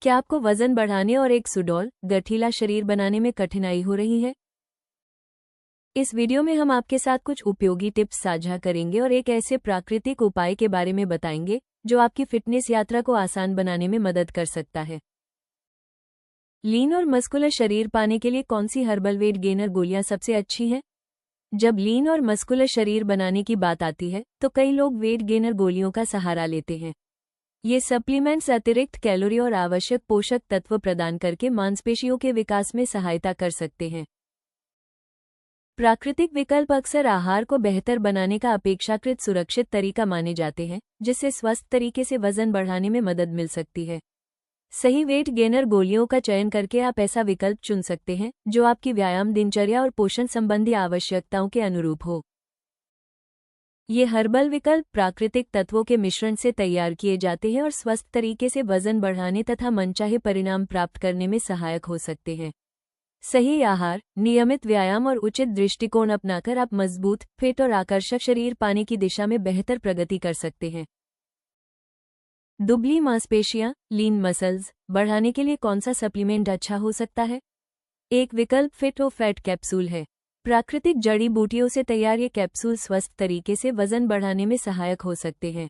क्या आपको वजन बढ़ाने और एक सुडौल, गठीला शरीर बनाने में कठिनाई हो रही है? इस वीडियो में हम आपके साथ कुछ उपयोगी टिप्स साझा करेंगे और एक ऐसे प्राकृतिक उपाय के बारे में बताएंगे जो आपकी फिटनेस यात्रा को आसान बनाने में मदद कर सकता है। लीन और मस्कुलर शरीर पाने के लिए कौन सी हर्बल वेट गेनर गोलियां सबसे अच्छी हैं? जब लीन और मस्कुलर शरीर बनाने की बात आती है तो कई लोग वेट गेनर गोलियों का सहारा लेते हैं। ये सप्लीमेंट्स अतिरिक्त कैलोरी और आवश्यक पोषक तत्व प्रदान करके मांसपेशियों के विकास में सहायता कर सकते हैं। प्राकृतिक विकल्प अक्सर आहार को बेहतर बनाने का अपेक्षाकृत सुरक्षित तरीका माने जाते हैं, जिससे स्वस्थ तरीके से वजन बढ़ाने में मदद मिल सकती है। सही वेट गेनर गोलियों का चयन करके आप ऐसा विकल्प चुन सकते हैं जो आपकी व्यायाम दिनचर्या और पोषण संबंधी आवश्यकताओं के अनुरूप हो। ये हर्बल विकल्प प्राकृतिक तत्वों के मिश्रण से तैयार किए जाते हैं और स्वस्थ तरीके से वजन बढ़ाने तथा मनचाहे परिणाम प्राप्त करने में सहायक हो सकते हैं। सही आहार, नियमित व्यायाम और उचित दृष्टिकोण अपनाकर आप मजबूत, फिट और आकर्षक शरीर पाने की दिशा में बेहतर प्रगति कर सकते हैं। दुबली मांसपेशियां, लीन मसल्स बढ़ाने के लिए कौन सा सप्लीमेंट अच्छा हो सकता है? एक विकल्प फिट ओ फैट कैप्सूल है। प्राकृतिक जड़ी बूटियों से तैयार ये कैप्सूल स्वस्थ तरीके से वजन बढ़ाने में सहायक हो सकते हैं।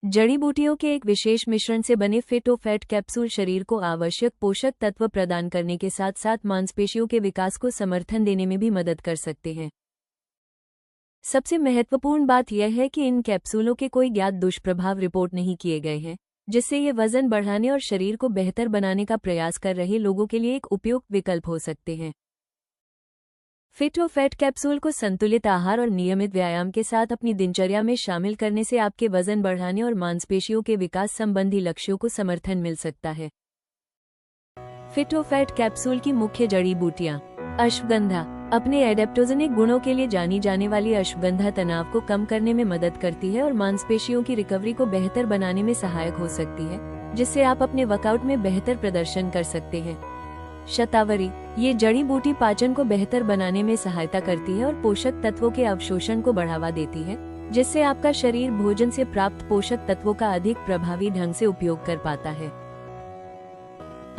जड़ी बूटियों के एक विशेष मिश्रण से बने फिट ओ फैट कैप्सूल शरीर को आवश्यक पोषक तत्व प्रदान करने के साथ साथ मांसपेशियों के विकास को समर्थन देने में भी मदद कर सकते हैं। सबसे महत्वपूर्ण बात यह है कि इन कैप्सूलों के कोई ज्ञात दुष्प्रभाव रिपोर्ट नहीं किए गए हैं, जिससे ये वजन बढ़ाने और शरीर को बेहतर बनाने का प्रयास कर रहे लोगों के लिए एक उपयुक्त विकल्प हो सकते हैं। फिट ओ फैट कैप्सूल को संतुलित आहार और नियमित व्यायाम के साथ अपनी दिनचर्या में शामिल करने से आपके वजन बढ़ाने और मांसपेशियों के विकास संबंधी लक्ष्यों को समर्थन मिल सकता है। फिट ओ फैट कैप्सूल की मुख्य जड़ी बूटियां। अश्वगंधा अपने एडेप्टोजेनिक गुणों के लिए जानी जाने वाली अश्वगंधा तनाव को कम करने में मदद करती है और मांसपेशियों की रिकवरी को बेहतर बनाने में सहायक हो सकती है, जिससे आप अपने वर्कआउट में बेहतर प्रदर्शन कर सकते हैं। शतावरी ये जड़ी बूटी पाचन को बेहतर बनाने में सहायता करती है और पोषक तत्वों के अवशोषण को बढ़ावा देती है, जिससे आपका शरीर भोजन से प्राप्त पोषक तत्वों का अधिक प्रभावी ढंग से उपयोग कर पाता है।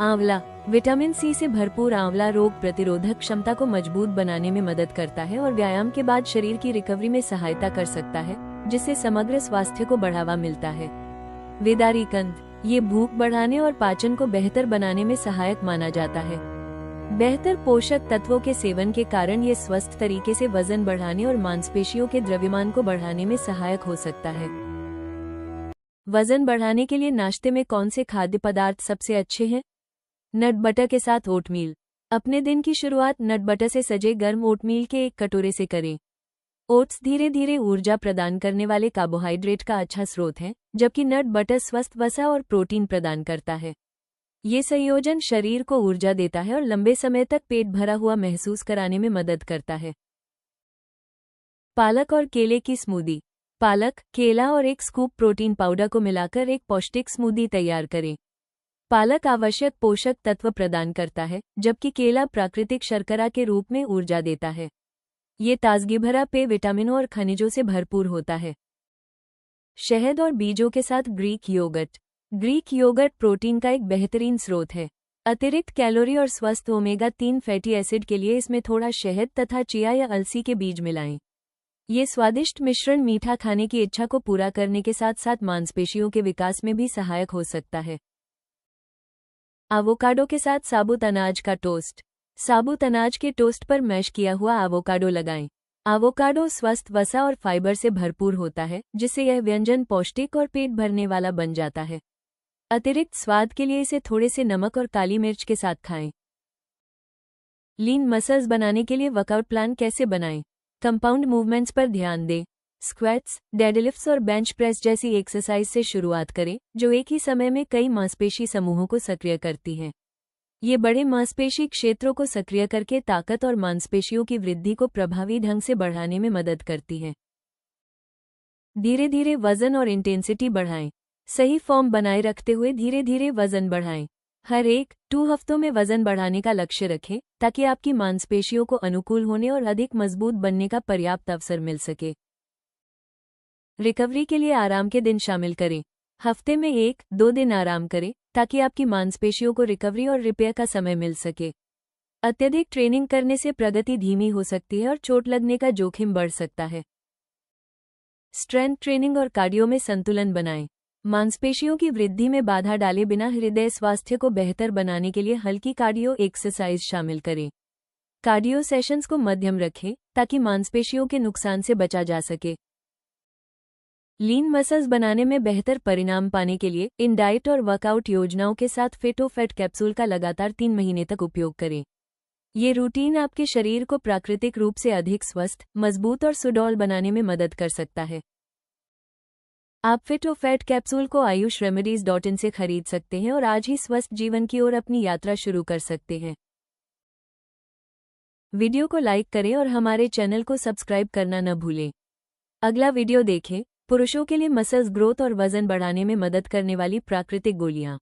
आंवला विटामिन सी से भरपूर आंवला रोग प्रतिरोधक क्षमता को मजबूत बनाने में मदद करता है और व्यायाम के बाद शरीर की रिकवरी में सहायता कर सकता है, जिससे समग्र स्वास्थ्य को बढ़ावा मिलता है। वेदारी कंद ये भूख बढ़ाने और पाचन को बेहतर बनाने में सहायक माना जाता है। बेहतर पोषक तत्वों के सेवन के कारण ये स्वस्थ तरीके से वजन बढ़ाने और मांसपेशियों के द्रव्यमान को बढ़ाने में सहायक हो सकता है। वजन बढ़ाने के लिए नाश्ते में कौन से खाद्य पदार्थ सबसे अच्छे हैं? नट बटर के साथ ओटमील। अपने दिन की शुरुआत नट बटर से सजे गर्म ओटमील के एक कटोरे से करें। ओट्स धीरे धीरे ऊर्जा प्रदान करने वाले कार्बोहाइड्रेट का अच्छा स्रोत है, जबकि नट बटर स्वस्थ वसा और प्रोटीन प्रदान करता है। ये संयोजन शरीर को ऊर्जा देता है और लंबे समय तक पेट भरा हुआ महसूस कराने में मदद करता है। पालक और केले की स्मूदी। पालक, केला और एक स्कूप प्रोटीन पाउडर को मिलाकर एक पौष्टिक स्मूदी तैयार करें। पालक आवश्यक पोषक तत्व प्रदान करता है, जबकि केला प्राकृतिक शर्करा के रूप में ऊर्जा देता है। ये ताजगी भरा पेय विटामिनों और खनिजों से भरपूर होता है। शहद और बीजों के साथ Greek yoghurt. Greek yoghurt protein का एक बेहतरीन स्रोत है। अतिरिक्त कैलोरी और स्वस्थ ओमेगा 3 फैटी एसिड के लिए इसमें थोड़ा शहद तथा चिया या अलसी के बीज मिलाएं। ये स्वादिष्ट मिश्रण मीठा खाने की इच्छा को पूरा करने के साथ साथ मांसपेशियों के विकास में भी सहायक हो सकता है। एवोकाडो के साथ साबुत अनाज का टोस्ट। साबुत अनाज के टोस्ट पर मैश किया हुआ एवोकाडो लगाएं। एवोकाडो स्वस्थ वसा और फाइबर से भरपूर होता है, जिससे यह व्यंजन पौष्टिक और पेट भरने वाला बन जाता है। अतिरिक्त स्वाद के लिए इसे थोड़े से नमक और काली मिर्च के साथ खाएं। लीन मसल्स बनाने के लिए वर्कआउट प्लान कैसे बनाएं? कंपाउंड मूवमेंट्स पर ध्यान दें। स्क्वैट्स, डेडलिफ्ट्स और बेंच प्रेस जैसी एक्सरसाइज से शुरुआत करें, जो एक ही समय में कई मांसपेशी समूहों को सक्रिय करती हैं। ये बड़े मांसपेशी क्षेत्रों को सक्रिय करके ताकत और मांसपेशियों की वृद्धि को प्रभावी ढंग से बढ़ाने में मदद करती हैं। धीरे धीरे वजन और इंटेंसिटी बढ़ाएं। सही फॉर्म बनाए रखते हुए धीरे धीरे वजन बढ़ाएं। हर 1-2 हफ्तों में वजन बढ़ाने का लक्ष्य रखें, ताकि आपकी मांसपेशियों को अनुकूल होने और अधिक मजबूत बनने का पर्याप्त अवसर मिल सके। रिकवरी के लिए आराम के दिन शामिल करें। हफ्ते में 1-2 दिन आराम करें ताकि आपकी मांसपेशियों को रिकवरी और रिपेयर का समय मिल सके। अत्यधिक ट्रेनिंग करने से प्रगति धीमी हो सकती है और चोट लगने का जोखिम बढ़ सकता है। स्ट्रेंथ ट्रेनिंग और कार्डियो में संतुलन बनाएं। मांसपेशियों की वृद्धि में बाधा डाले बिना हृदय स्वास्थ्य को बेहतर बनाने के लिए हल्की कार्डियो एक्सरसाइज शामिल करें। कार्डियो सेशंस को मध्यम रखें ताकि मांसपेशियों के नुकसान से बचा जा सके। लीन मसल्स बनाने में बेहतर परिणाम पाने के लिए इन डाइट और वर्कआउट योजनाओं के साथ फिट ओ फैट कैप्सूल का लगातार 3 महीने तक उपयोग करें। ये रूटीन आपके शरीर को प्राकृतिक रूप से अधिक स्वस्थ, मजबूत और सुडौल बनाने में मदद कर सकता है। आप फिट ओ फैट कैप्सूल को ayushremedies.in से खरीद सकते हैं और आज ही स्वस्थ जीवन की ओर अपनी यात्रा शुरू कर सकते हैं। वीडियो को लाइक करें और हमारे चैनल को सब्सक्राइब करना न भूलें। अगला वीडियो देखें, पुरुषों के लिए मसल्स ग्रोथ और वजन बढ़ाने में मदद करने वाली प्राकृतिक गोलियां।